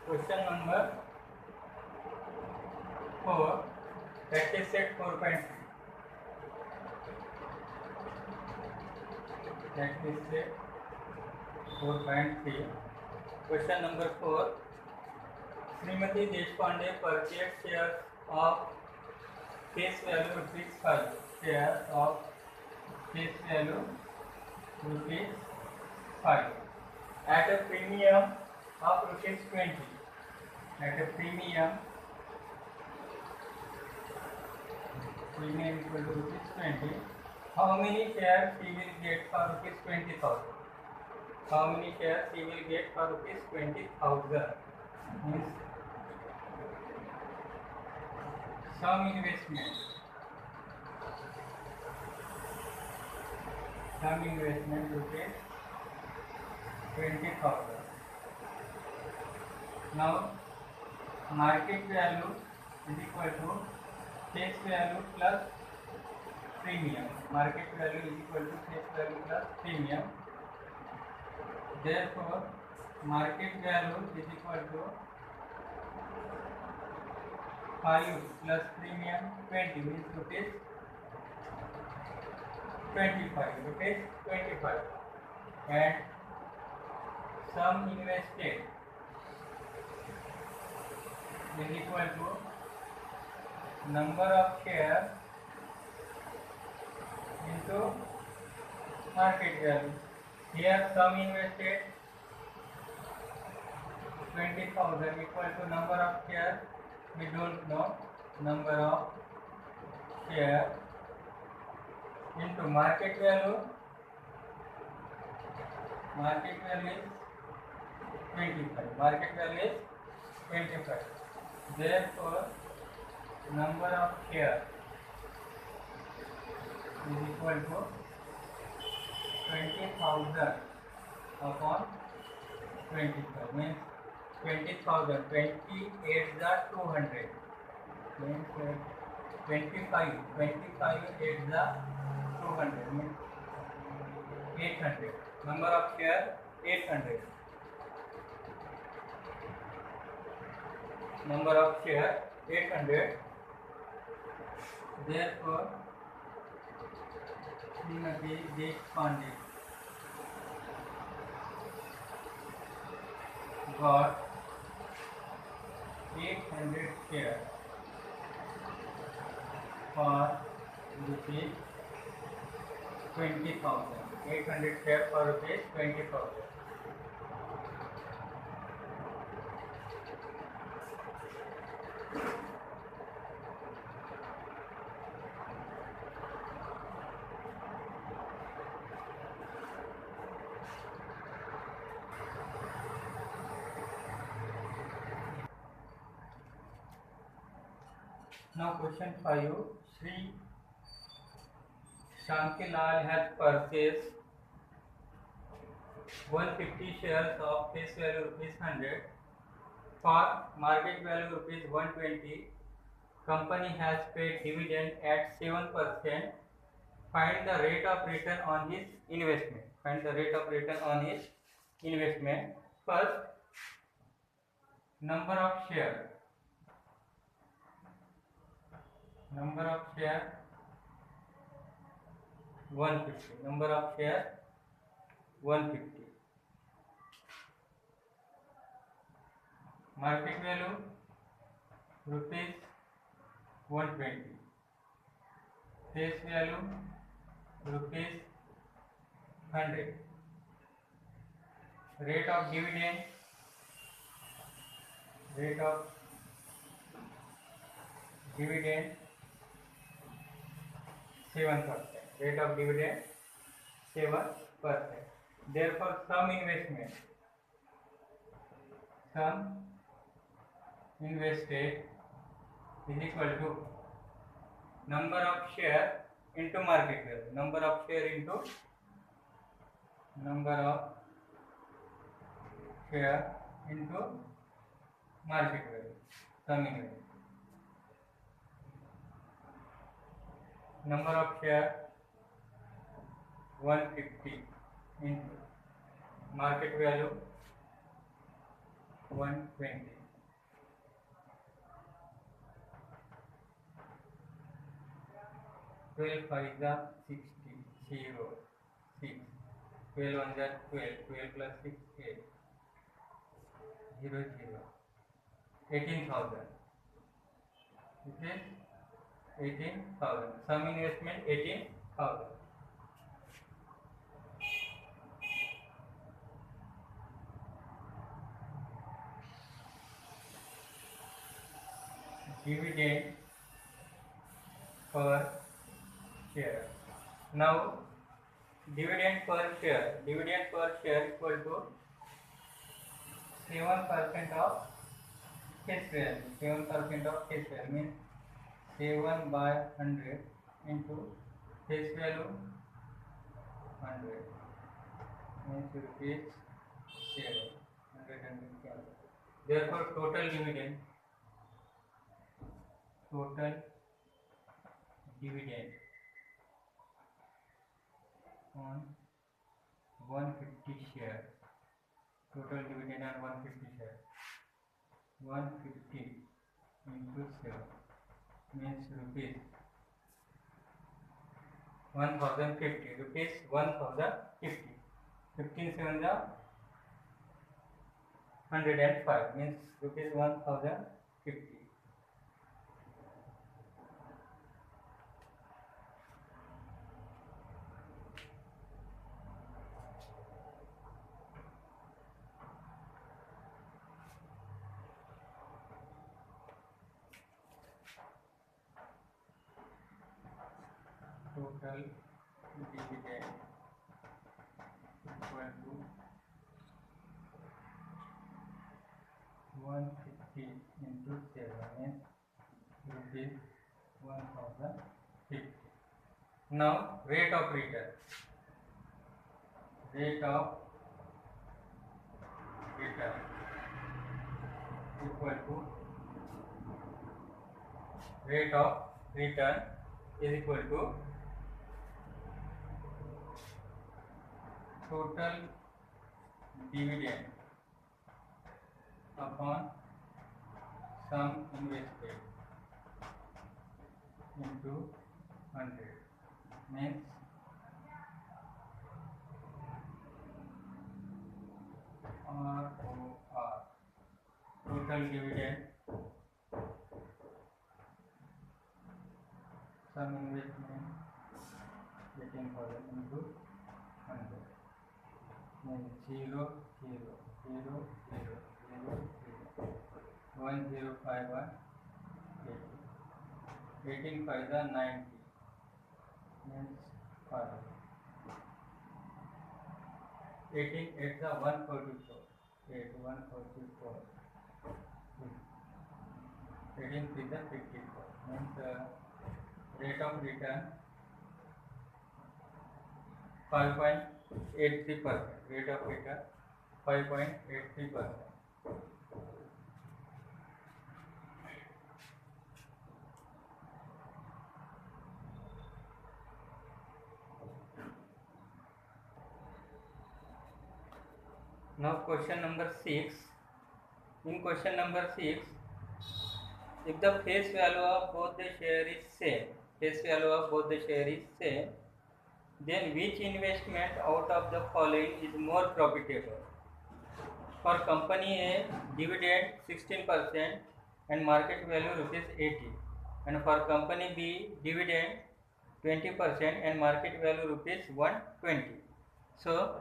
Question number 4, practice set 4.3. Practice set 4.3. Question number 4. Srimati Deshpande purchased shares of face value rupees 5. Shares of face value rupees 5 at a premium of rupees 20. At a premium equal to rupees 20. How many shares he will get for rupees 20,000? How many shares he will get for rupees 20,000? Means some investment. Some investment rupees 20,000. Now market value is equal to face value plus premium. Market value is equal to face value plus premium. Therefore, market value is equal to 5 plus premium 20 means rupees 25. Rupees 25. And sum invested is equal to number of shares into market value. Here sum invested 20,000 equal to number of shares, we don't know, number of shares into market value. Market value is 25. Market value is 25. Therefore, number of shares is equal to 20,000 upon 25 means 20,000. 28 are 200 means 25 8 are 200 means 800. Number of shares 800. Number of shares 800. Therefore, Srimati Deshpande got 800 shares for rupees 20,000. 800 shares for rupees 20,000. Now question 5. Sri Shanti Lal has purchased 150 shares of face value rupees 100 for market value rupees 120. Company has paid dividend at 7%. Find the rate of return on his investment. Find the rate of return on his investment. First, number of shares. Number of shares 150. Number of shares 150. Market value rupees 120. Face value rupees 100. Rate of dividend 7%. Rate of dividend 7%. Therefore, sum invested is equal to number of share into market value. Number of share into market value. Sum invested. Number of share 150 into market value 120. 12 5 is 60, 0, 6, 12 1 is 12, 12 plus 6, 8, 0, 0, 18,000. It is 18,000. Some investment 18,000. Dividend per share. Now dividend per share equal to 7% of face value. 7% of face value means 7 by 100 into face value 100 means rupees 7. 100 Therefore total dividend on 150 shares. Total dividend on 150 shares. 150 into 7 means rupees 1050. Rupees 1050. 15 7 105 means rupees 1050. Total dividend equal to 150 into 7 means rupees 1050. Now rate of return equal to rate of return is equal to total dividend upon sum invested into 100 means ROR. Total dividend sum investment 18,000 into 100 means 0 0 0 0 0 0 1051 18 5 is 90 means 5. 18 8 is 144. 8 144. 18 3 is 54 means rate of return 5.83%. Rate of return 5.83%. Now question number 6. In question number 6, if the face value of both the share is same, then which investment out of the following is more profitable? For company A, dividend 16% and market value rupees 80, and for company B, dividend 20% and market value rupees 120. So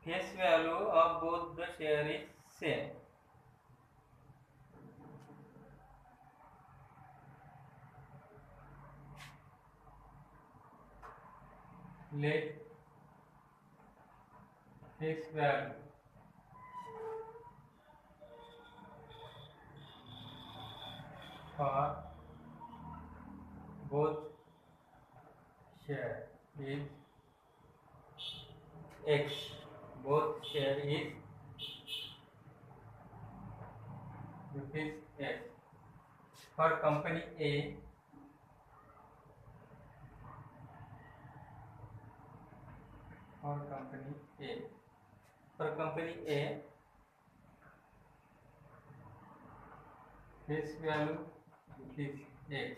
face value of both the share is same. Let face value for both share is X. Both share is rupees X. For company A, face value rupees X.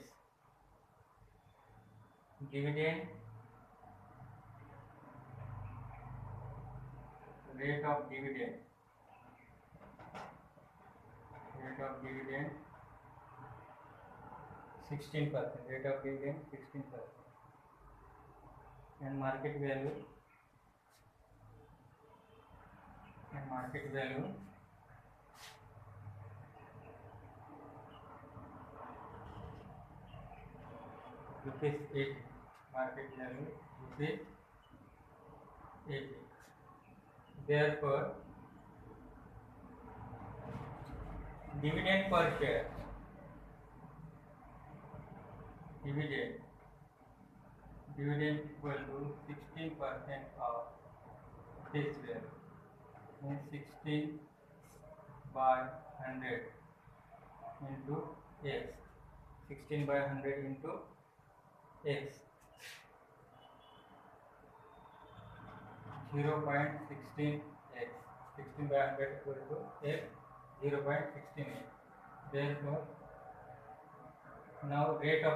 Dividend, rate of dividend 16%, rate of dividend 16%, and market value rupees 80, market value rupees 80. Therefore, dividend per share, dividend equal to 16% of face value, means 16 by 100 into x, 16 by 100 into x, 0.16x, 16 by 100 equal to x, 0.16x. Therefore, now rate of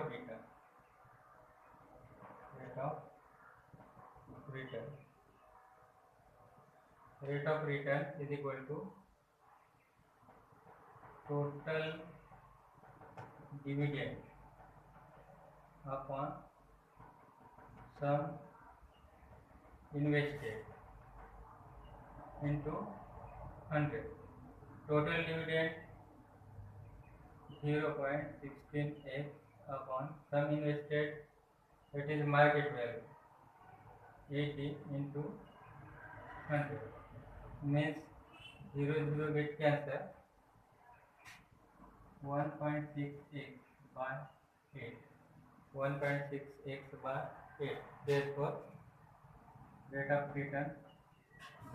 return is equal to total dividend upon sum invested into 100. Total dividend 0.16x upon sum invested, that is market value 80 into 100, means 0 get cancel, 1.6x by 8, 1.6x by 8. Therefore, rate of return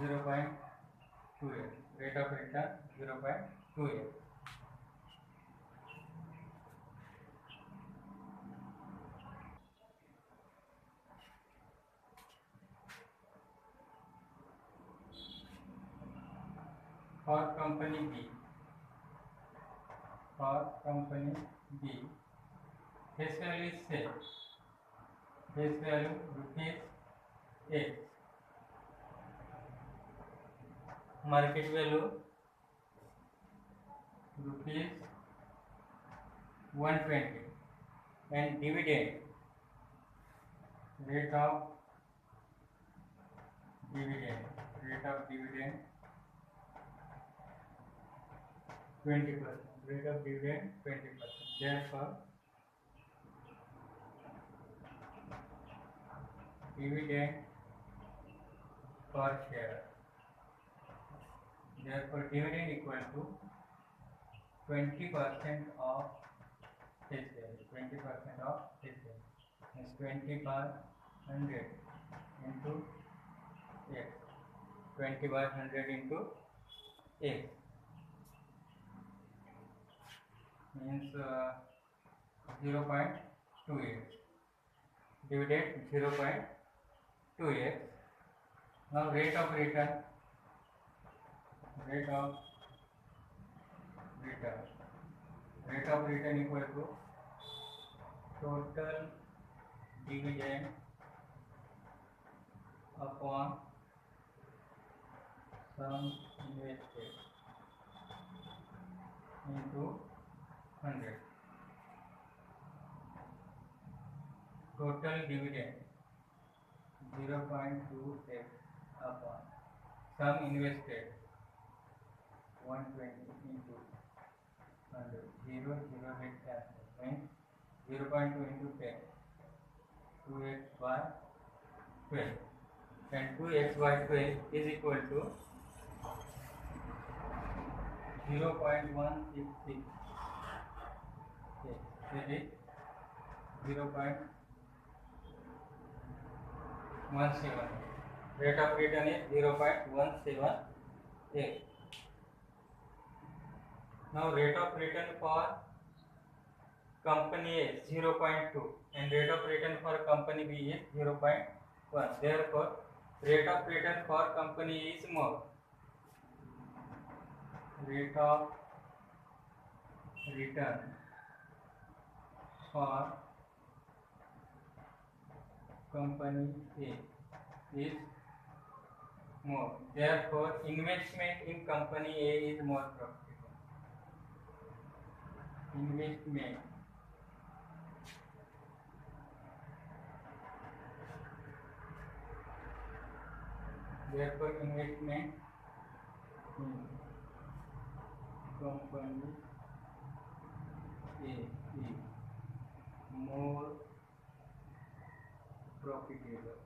0.2x, rate of return 0.2x. For company B, face value is same, face value rupees X, market value rupees 120, and dividend, rate of dividend 20%, rate of dividend 20%. Therefore, dividend per share, dividend equal to 20% of face value, 20% of face value, means 20 by 100 into x, 20 by 100 into x, means 0.2x, dividend 0.2x. Now rate of return equal to total dividend upon sum invested into 100. Total dividend 0.2x upon sum invested 120 into 100. 0 get cancelled, means 0.2 into 10, 2x by 12, and 2x by 12 is equal to 0.166. That is 0.17. Rate of return is 0.178. Now rate of return for company A is 0.2 and rate of return for company B is 0.1. Therefore, rate of return for company A is more. Rate of return for company A is more. Therefore, investment in company A is more profitable. Investment therefore investment in company A is more profitable.